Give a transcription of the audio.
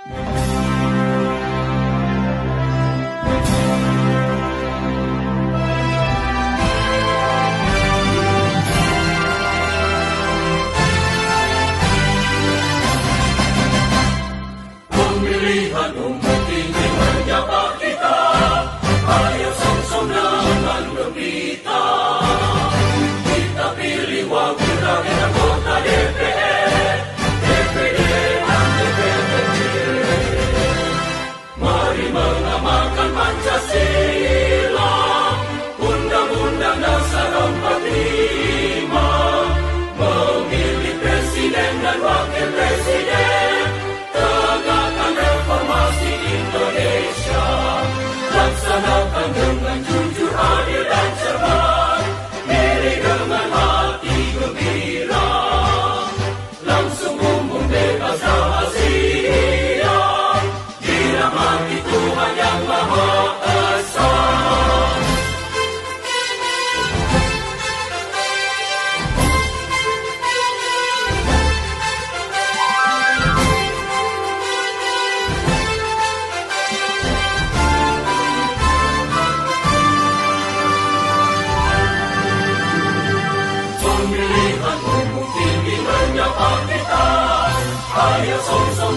Pemilihan umum kini menyapa kita, ayo song-song dengan gembira. Kita pilih wakil rakyat anggota DPR, DPD dan DPRD. Mari mengamalkan Pancasila, Undang-Undang Dasar 45, memilih presiden dan wakil presiden, tegakkan reformasi Indonesia, laksanakan dengan jujur, adil dan cermat, pilih dengan hati gembira, langsung umum bebas rahasia, dirahmati Tuhan Yang Maha Esa. Pemilihan umum tinggi menyapa kita, ayo song-song